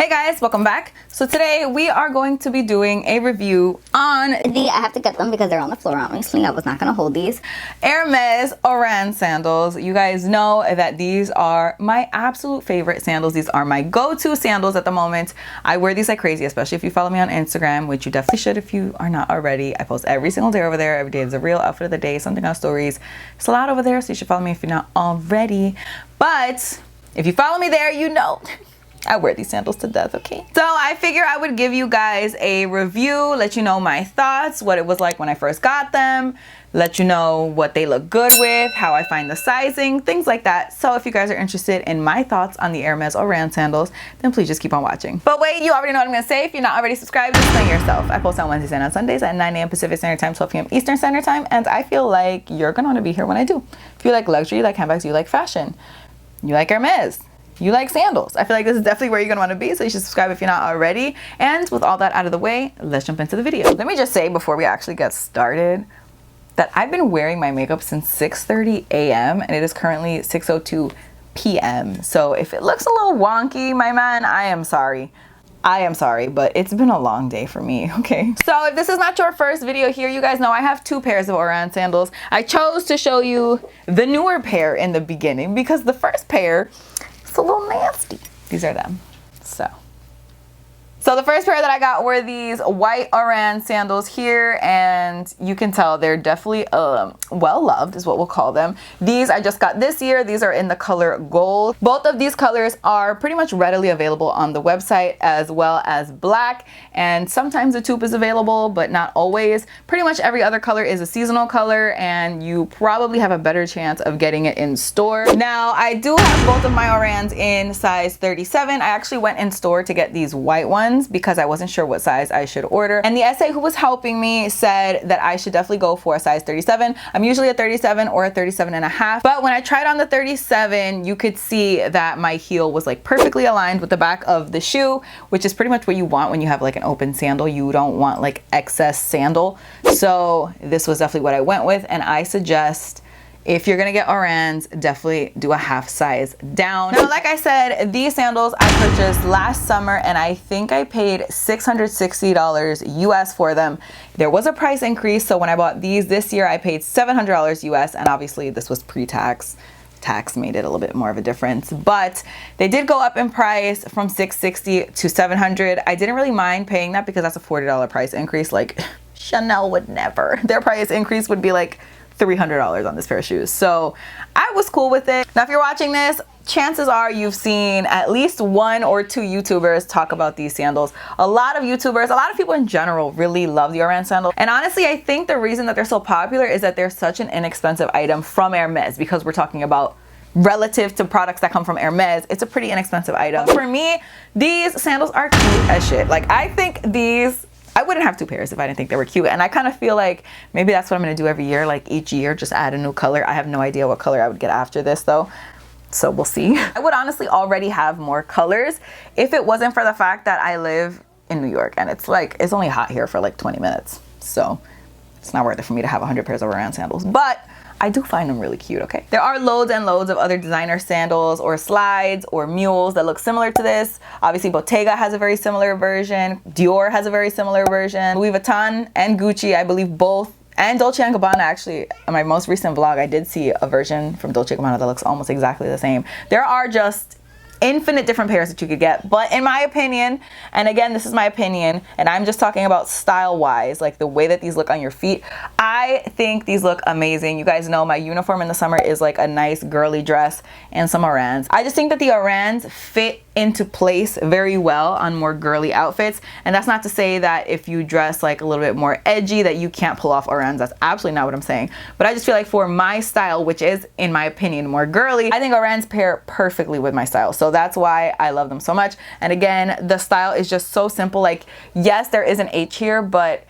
Hey guys, welcome back. So today we are going to be doing a review on I have to get them because they're on the floor, obviously. I was not going to hold these. Hermes Oran sandals. You guys know that these are my absolute favorite sandals. These are my go-to sandals at the moment. I wear these like crazy, especially if you follow me on Instagram, which you definitely should if you are not already. I post every single day over there. Every day is a real outfit of the day, something on stories. It's a lot over there, so you should follow me if you're not already. But if you follow me there, you know I wear these sandals to death, okay? So I figure I would give you guys a review, let you know my thoughts, what it was like when I first got them, let you know what they look good with, how I find the sizing, things like that. So if you guys are interested in my thoughts on the Hermes Oran sandals, then please just keep on watching. But wait, you already know what I'm gonna say. If you're not already subscribed, just explain yourself. I post on Wednesdays and on Sundays at 9 a.m. Pacific Standard Time, 12 p.m. Eastern Standard Time, and I feel like you're gonna wanna be here when I do. If you like luxury, you like handbags, you like fashion, you like Hermes, you like sandals, I feel like this is definitely where you're gonna wanna be, so you should subscribe if you're not already. And with all that out of the way, let's jump into the video. Let me just say before we actually get started that I've been wearing my makeup since 6:30 a.m. and it is currently 6:02 p.m. So if it looks a little wonky, my man, I am sorry. I am sorry, but it's been a long day for me, okay? So if this is not your first video here, you guys know I have two pairs of Oran sandals. I chose to show you the newer pair in the beginning because the first pair, it's a little nasty. These are them. So the first pair that I got were these white Oran sandals here, and you can tell they're definitely well loved is what we'll call them. These I just got this year. These are in the color gold. Both of these colors are pretty much readily available on the website, as well as black, and sometimes the taupe is available, but not always. Pretty much every other color is a seasonal color, and you probably have a better chance of getting it in store. Now I do have both of my Orans in size 37. I actually went in store to get these white ones because I wasn't sure what size I should order, and the SA who was helping me said that I should definitely go for a size 37. I'm usually a 37 or a 37 and a half, but when I tried on the 37, you could see that my heel was like perfectly aligned with the back of the shoe, which is pretty much what you want when you have like an open sandal. You don't want like excess sandal. So this was definitely what I went with, and I suggest if you're gonna get Orans, definitely do a half size down. Now, like I said, these sandals I purchased last summer, and I think I paid $660 US for them. There was a price increase, so when I bought these this year, I paid $700 US, and obviously this was pre-tax. Tax made it a little bit more of a difference, but they did go up in price from $660 to $700. I didn't really mind paying that because that's a $40 price increase. Like Chanel would never. Their price increase would be like $300 on this pair of shoes. So I was cool with it. Now, if you're watching this, chances are you've seen at least one or two YouTubers talk about these sandals. A lot of YouTubers, a lot of people in general really love the Oran sandal. And honestly, I think the reason that they're so popular is that they're such an inexpensive item from Hermes, because we're talking about relative to products that come from Hermes, it's a pretty inexpensive item. But for me, these sandals are cute as shit. Like, I think these, I wouldn't have two pairs if I didn't think they were cute. And I kind of feel like maybe that's what I'm gonna do every year, like each year, just add a new color. I have no idea what color I would get after this though, so we'll see. I would honestly already have more colors if it wasn't for the fact that I live in New York and it's like, it's only hot here for like 20 minutes. So it's not worth it for me to have 100 pairs of Oran sandals, but I do find them really cute, okay? There are loads and loads of other designer sandals or slides or mules that look similar to this. Obviously, Bottega has a very similar version. Dior has a very similar version. Louis Vuitton and Gucci, I believe both, and Dolce & Gabbana, actually, in my most recent vlog, I did see a version from Dolce & Gabbana that looks almost exactly the same. There are just infinite different pairs that you could get, but in my opinion, and again, this is my opinion, and I'm just talking about style wise, like the way that these look on your feet, I think these look amazing. You guys know my uniform in the summer is like a nice girly dress and some Orans. I just think that the Orans fit into place very well on more girly outfits, and that's not to say that if you dress like a little bit more edgy that you can't pull off Orans. That's absolutely not what I'm saying, but I just feel like for my style, which is in my opinion more girly, I think Orans pair perfectly with my style. So that's why I love them so much. And again, the style is just so simple. Like, yes, there is an H here, but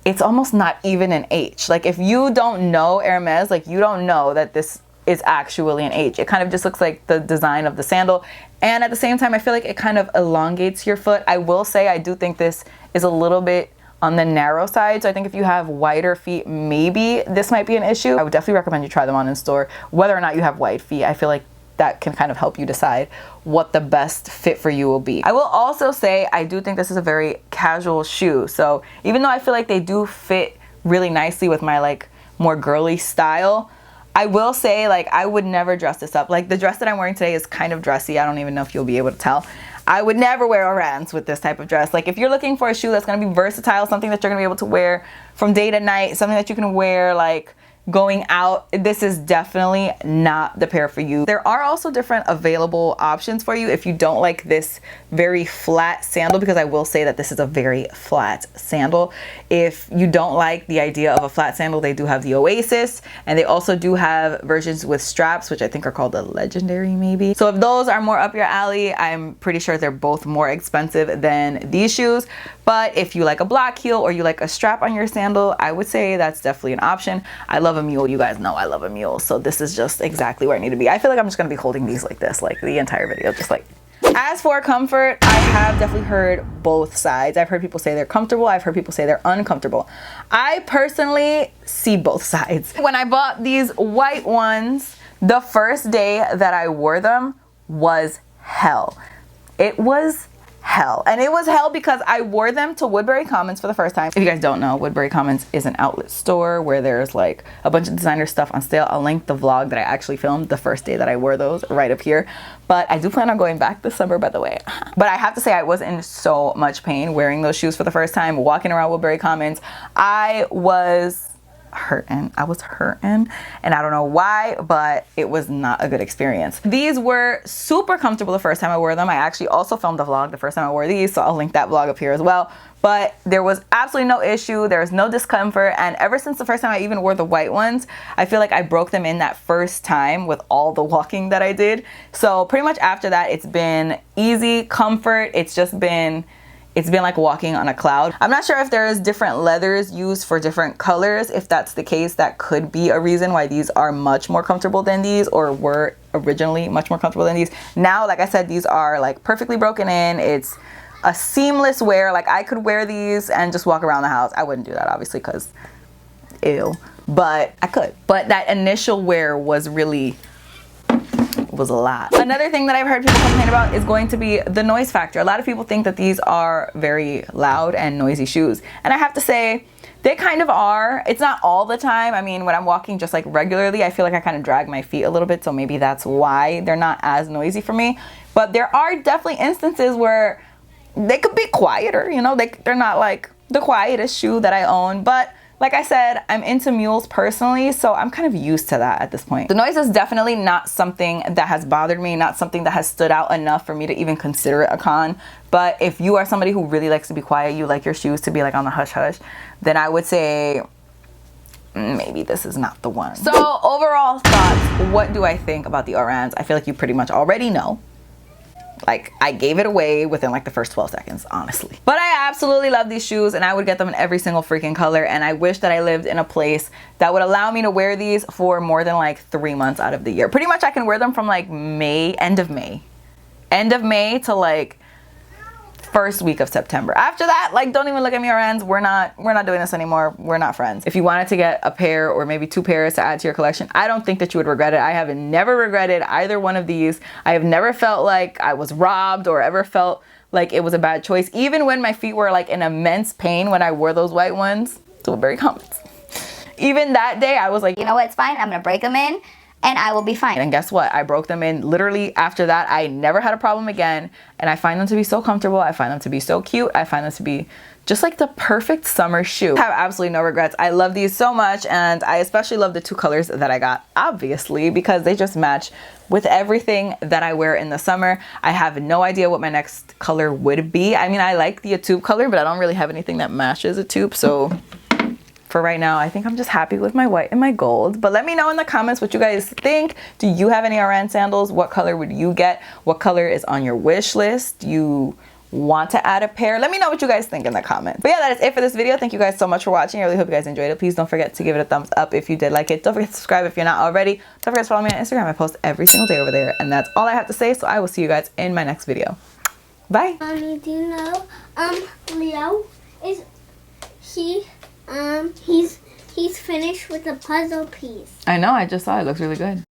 it's almost not even an H. Like, if you don't know Hermes, like, you don't know that this is actually an H. It kind of just looks like the design of the sandal, and at the same time I feel like it kind of elongates your foot. I will say I do think this is a little bit on the narrow side, so I think if you have wider feet, maybe this might be an issue. I would definitely recommend you try them on in store, whether or not you have wide feet. I feel like that can kind of help you decide what the best fit for you will be. I will also say I do think this is a very casual shoe. So even though I feel like they do fit really nicely with my like more girly style, I will say like I would never dress this up. Like the dress that I'm wearing today is kind of dressy. I don't even know if you'll be able to tell. I would never wear Orans with this type of dress. Like if you're looking for a shoe that's gonna be versatile, something that you're gonna be able to wear from day to night, something that you can wear like going out, this is definitely not the pair for you. There are also different available options for you if you don't like this very flat sandal, because I will say that this is a very flat sandal. If you don't like the idea of a flat sandal, they do have the Oasis, and they also do have versions with straps, which I think are called the Legendary maybe. So if those are more up your alley, I'm pretty sure they're both more expensive than these shoes. But if you like a block heel or you like a strap on your sandal, I would say that's definitely an option. I love a mule. You guys know I love a mule. So this is just exactly where I need to be. I feel like I'm just going to be holding these like this, like the entire video, just like. As for comfort, I have definitely heard both sides. I've heard people say they're comfortable. I've heard people say they're uncomfortable. I personally see both sides. When I bought these white ones, the first day that I wore them was hell. It was hell. And it was hell because I wore them to Woodbury Commons for the first time. If you guys don't know, Woodbury Commons is an outlet store where there's like a bunch of designer stuff on sale. I'll link the vlog that I actually filmed the first day that I wore those right up here. But I do plan on going back this summer, by the way. But I have to say I was in so much pain wearing those shoes for the first time, walking around Woodbury Commons. I was hurting. And I don't know why, but it was not a good experience. These were super comfortable the first time I wore them. I actually also filmed the vlog the first time I wore these, so I'll link that vlog up here as well. But there was absolutely no issue. There was no discomfort. And ever since the first time I even wore the white ones, I feel like I broke them in that first time with all the walking that I did. So pretty much after that, it's been easy comfort. It's been like walking on a cloud. I'm not sure if there's different leathers used for different colors. If that's the case, that could be a reason why these are much more comfortable than these, or were originally much more comfortable than these. Now, like I said, these are like perfectly broken in. It's a seamless wear. Like I could wear these and just walk around the house. I wouldn't do that obviously because ew, but I could. But that initial wear was really was a lot. Another thing that I've heard people complain about is going to be the noise factor. A lot of people think that these are very loud and noisy shoes, and I have to say they kind of are. It's not all the time. I mean, when I'm walking just like regularly, I feel like I kind of drag my feet a little bit, so maybe that's why they're not as noisy for me. But there are definitely instances where they could be quieter, you know, they're not like the quietest shoe that I own, but like I said, I'm into mules personally, so I'm kind of used to that at this point. The noise is definitely not something that has bothered me, not something that has stood out enough for me to even consider it a con. But if you are somebody who really likes to be quiet, you like your shoes to be like on the hush hush, then I would say maybe this is not the one. So overall thoughts, what do I think about the Orans? I feel like you pretty much already know. Like I gave it away within like the first 12 seconds, honestly. But I absolutely love these shoes, and I would get them in every single freaking color. And I wish that I lived in a place that would allow me to wear these for more than like 3 months out of the year. Pretty much I can wear them from like end of May to like first week of September. After that, like, don't even look at me, Orans. We're not doing this anymore. We're not friends. If you wanted to get a pair or maybe 2 pairs to add to your collection, I don't think that you would regret it. I have never regretted either one of these. I have never felt like I was robbed or ever felt like it was a bad choice. Even when my feet were like in immense pain when I wore those white ones to Woodbury Commons. Even that day, I was like, you know what, it's fine. I'm gonna break them in and I will be fine. And guess what? I broke them in. Literally after that, I never had a problem again. And I find them to be so comfortable. I find them to be so cute. I find them to be just like the perfect summer shoe. I have absolutely no regrets. I love these so much. And I especially love the 2 colors that I got, obviously, because they just match with everything that I wear in the summer. I have no idea what my next color would be. I mean, I like the taupe color, but I don't really have anything that matches a taupe. So for right now, I think I'm just happy with my white and my gold. But let me know in the comments what you guys think. Do you have any Oran sandals? What color would you get? What color is on your wish list? Do you want to add a pair? Let me know what you guys think in the comments. But yeah, that is it for this video. Thank you guys so much for watching. I really hope you guys enjoyed it. Please don't forget to give it a thumbs up if you did like it. Don't forget to subscribe if you're not already. Don't forget to follow me on Instagram. I post every single day over there. And that's all I have to say. So I will see you guys in my next video. Bye. Mommy, do you know, Leo is, he's finished with a puzzle piece. I know, I just saw it. It looks really good.